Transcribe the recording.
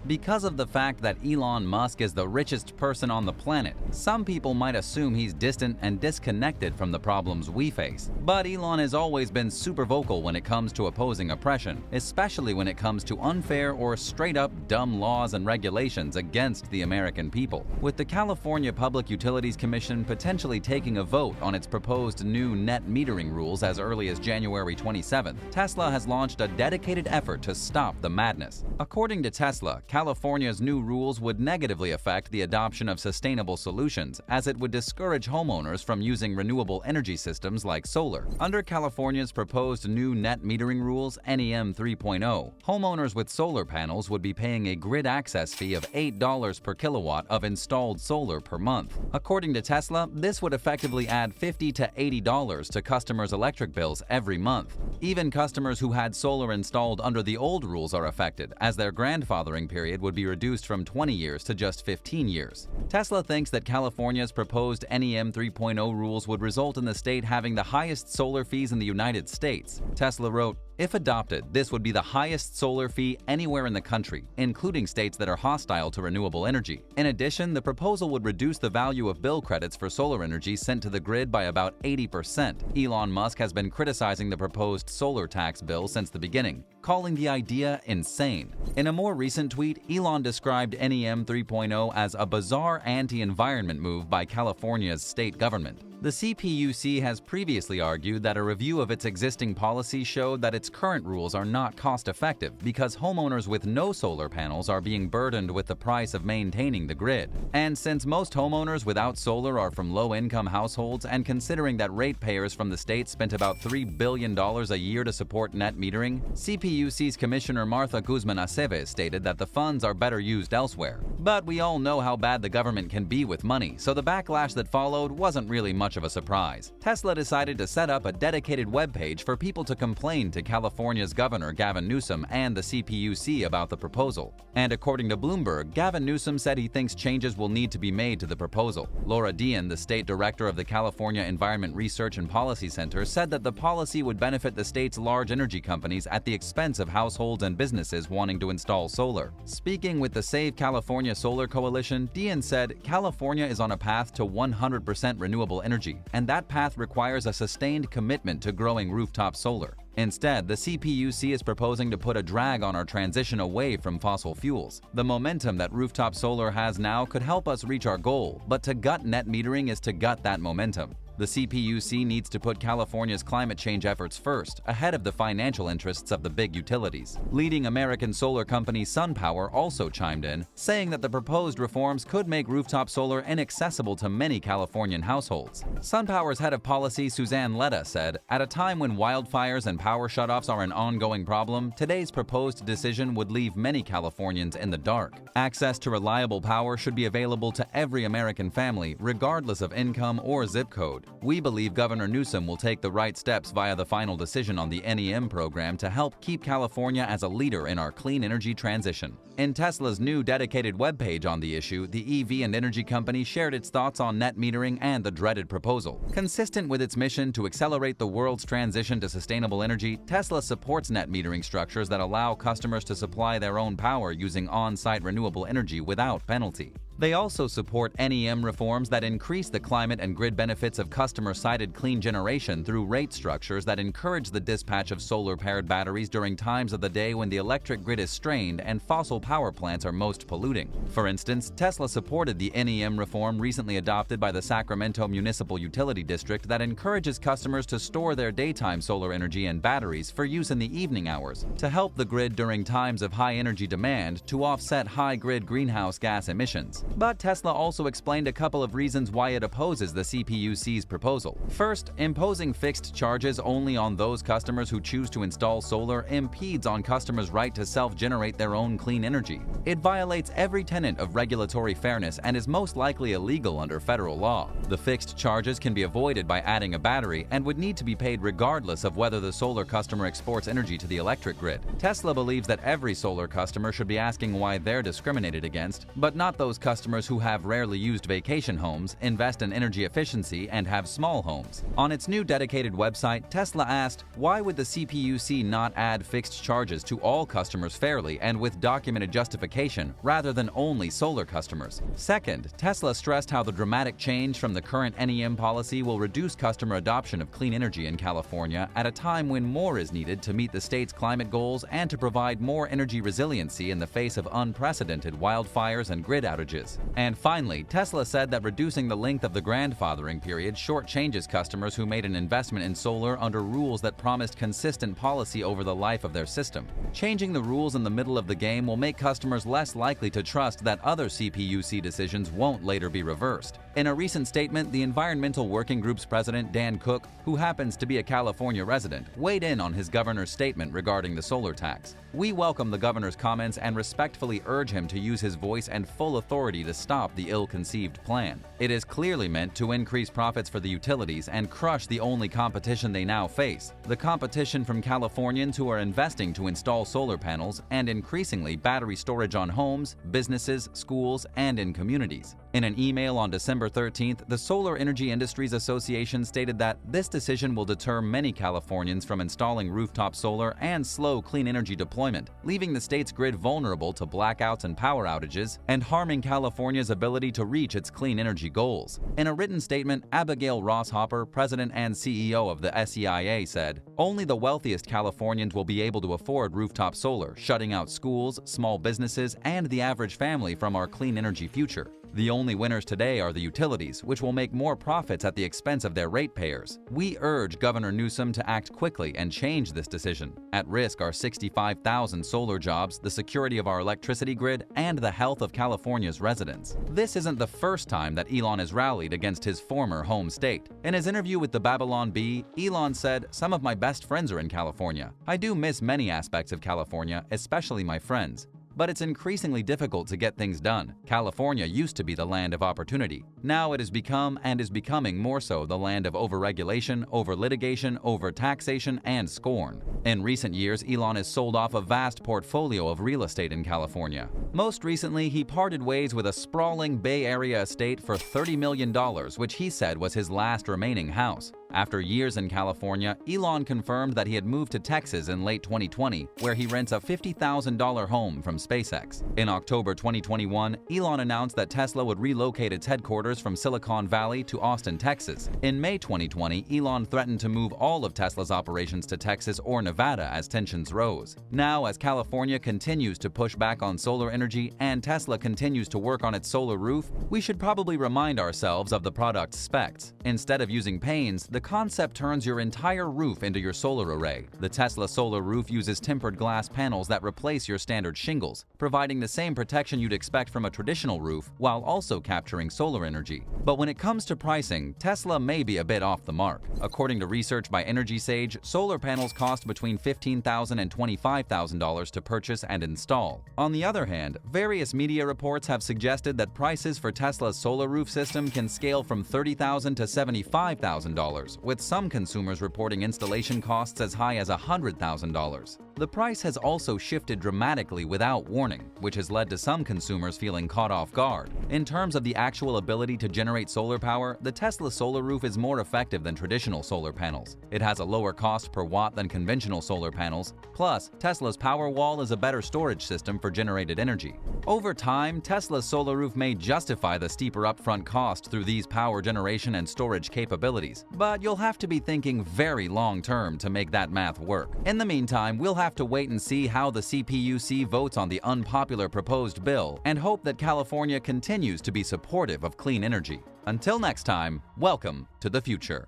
Because of the fact that Elon Musk is the richest person on the planet, some people might assume he's distant and disconnected from the problems we face. But Elon has always been super vocal when it comes to opposing oppression, especially when it comes to unfair or straight-up dumb laws and regulations against the American people. With the California Public Utilities Commission potentially taking a vote on its proposed new net metering rules as early as January 27th, Tesla has launched a dedicated effort to stop the madness. According to Tesla, California's new rules would negatively affect the adoption of sustainable solutions, as it would discourage homeowners from using renewable energy systems like solar. Under California's proposed new net metering rules, NEM 3.0, homeowners with solar panels would be paying a grid access fee of $8 per kilowatt of installed solar per month. According to Tesla, this would effectively add $50 to $80 to customers' electric bills every month. Even customers who had solar installed under the old rules are affected, as their grandfathering period would be reduced from 20 years to just 15 years. Tesla thinks that California's proposed NEM 3.0 rules would result in the state having the highest solar fees in the United States. Tesla wrote, "If adopted, this would be the highest solar fee anywhere in the country, including states that are hostile to renewable energy. In addition, the proposal would reduce the value of bill credits for solar energy sent to the grid by about 80%. Elon Musk has been criticizing the proposed solar tax bill since the beginning, calling the idea insane. In a more recent tweet, Elon described NEM 3.0 as a bizarre anti-environment move by California's state government. The CPUC has previously argued that a review of its existing policy showed that its current rules are not cost-effective because homeowners with no solar panels are being burdened with the price of maintaining the grid. And since most homeowners without solar are from low-income households, and considering that ratepayers from the state spent about $3 billion a year to support net metering, CPUC's Commissioner Martha Guzman Aceves stated that the funds are better used elsewhere. But we all know how bad the government can be with money, so the backlash that followed wasn't really much of a surprise. Tesla decided to set up a dedicated webpage for people to complain to California's Governor Gavin Newsom and the CPUC about the proposal. And according to Bloomberg, Gavin Newsom said he thinks changes will need to be made to the proposal. Laura Dean, the state director of the California Environment Research and Policy Center, said that the policy would benefit the state's large energy companies at the expense of households and businesses wanting to install solar. Speaking with the Save California Solar Coalition, Dean said, "California is on a path to 100% renewable energy, and that path requires a sustained commitment to growing rooftop solar. Instead, the CPUC is proposing to put a drag on our transition away from fossil fuels. The momentum that rooftop solar has now could help us reach our goal, but to gut net metering is to gut that momentum. The CPUC needs to put California's climate change efforts first, ahead of the financial interests of the big utilities." Leading American solar company SunPower also chimed in, saying that the proposed reforms could make rooftop solar inaccessible to many Californian households. SunPower's head of policy, Suzanne Letta, said, "At a time when wildfires and power shutoffs are an ongoing problem, today's proposed decision would leave many Californians in the dark. Access to reliable power should be available to every American family, regardless of income or zip code. We believe Governor Newsom will take the right steps via the final decision on the NEM program to help keep California as a leader in our clean energy transition." In Tesla's new dedicated webpage on the issue, the EV and energy company shared its thoughts on net metering and the dreaded proposal. Consistent with its mission to accelerate the world's transition to sustainable energy, Tesla supports net metering structures that allow customers to supply their own power using on-site renewable energy without penalty. They also support NEM reforms that increase the climate and grid benefits of customer-sided clean generation through rate structures that encourage the dispatch of solar-powered batteries during times of the day when the electric grid is strained and fossil power plants are most polluting. For instance, Tesla supported the NEM reform recently adopted by the Sacramento Municipal Utility District that encourages customers to store their daytime solar energy and batteries for use in the evening hours to help the grid during times of high energy demand to offset high grid greenhouse gas emissions. But Tesla also explained a couple of reasons why it opposes the CPUC's proposal. First, imposing fixed charges only on those customers who choose to install solar impedes on customers' right to self-generate their own clean energy. It violates every tenet of regulatory fairness and is most likely illegal under federal law. The fixed charges can be avoided by adding a battery and would need to be paid regardless of whether the solar customer exports energy to the electric grid. Tesla believes that every solar customer should be asking why they're discriminated against, but not those customers customers who have rarely used vacation homes, invest in energy efficiency, and have small homes. On its new dedicated website, Tesla asked, why would the CPUC not add fixed charges to all customers fairly and with documented justification rather than only solar customers? Second, Tesla stressed how the dramatic change from the current NEM policy will reduce customer adoption of clean energy in California at a time when more is needed to meet the state's climate goals and to provide more energy resiliency in the face of unprecedented wildfires and grid outages. And finally, Tesla said that reducing the length of the grandfathering period shortchanges customers who made an investment in solar under rules that promised consistent policy over the life of their system. Changing the rules in the middle of the game will make customers less likely to trust that other CPUC decisions won't later be reversed. In a recent statement, the Environmental Working Group's president, Dan Cook, who happens to be a California resident, weighed in on his governor's statement regarding the solar tax. We welcome the governor's comments and respectfully urge him to use his voice and full authority to stop the ill-conceived plan. It is clearly meant to increase profits for the utilities and crush the only competition they now face, the competition from Californians who are investing to install solar panels and increasingly battery storage on homes, businesses, schools, and in communities. In an email on December 13th, the Solar Energy Industries Association stated that this decision will deter many Californians from installing rooftop solar and slow clean energy deployment, leaving the state's grid vulnerable to blackouts and power outages and harming California's ability to reach its clean energy goals. In a written statement, Abigail Ross-Hopper, president and CEO of the SEIA, said, "Only the wealthiest Californians will be able to afford rooftop solar, shutting out schools, small businesses, and the average family from our clean energy future. The only winners today are the utilities, which will make more profits at the expense of their ratepayers. We urge Governor Newsom to act quickly and change this decision. At risk are 65,000 solar jobs, the security of our electricity grid, and the health of California's residents." This isn't the first time that Elon has rallied against his former home state. In his interview with the Babylon Bee, Elon said, "Some of my best friends are in California. I do miss many aspects of California, especially my friends. But it's increasingly difficult to get things done. California used to be the land of opportunity. Now it has become and is becoming more so the land of overregulation, over-litigation, over-taxation, and scorn." In recent years, Elon has sold off a vast portfolio of real estate in California. Most recently, he parted ways with a sprawling Bay Area estate for $30 million, which he said was his last remaining house. After years in California, Elon confirmed that he had moved to Texas in late 2020, where he rents a $50,000 home from SpaceX. In October 2021, Elon announced that Tesla would relocate its headquarters from Silicon Valley to Austin, Texas. In May 2020, Elon threatened to move all of Tesla's operations to Texas or Nevada as tensions rose. Now, as California continues to push back on solar energy and Tesla continues to work on its solar roof, we should probably remind ourselves of the product's specs. Instead of using panes, the concept turns your entire roof into your solar array. The Tesla solar roof uses tempered glass panels that replace your standard shingles, providing the same protection you'd expect from a traditional roof while also capturing solar energy. But when it comes to pricing, Tesla may be a bit off the mark. According to research by Energy Sage, solar panels cost between $15,000 and $25,000 to purchase and install. On the other hand, various media reports have suggested that prices for Tesla's solar roof system can scale from $30,000 to $75,000, with some consumers reporting installation costs as high as $100,000. The price has also shifted dramatically without warning, which has led to some consumers feeling caught off guard. In terms of the actual ability to generate solar power, the Tesla solar roof is more effective than traditional solar panels. It has a lower cost per watt than conventional solar panels. Plus, Tesla's Powerwall is a better storage system for generated energy. Over time, Tesla's solar roof may justify the steeper upfront cost through these power generation and storage capabilities, but you'll have to be thinking very long-term to make that math work. In the meantime, we'll have to wait and see how the CPUC votes on the unpopular proposed bill and hope that California continues to be supportive of clean energy. Until next time, welcome to the future.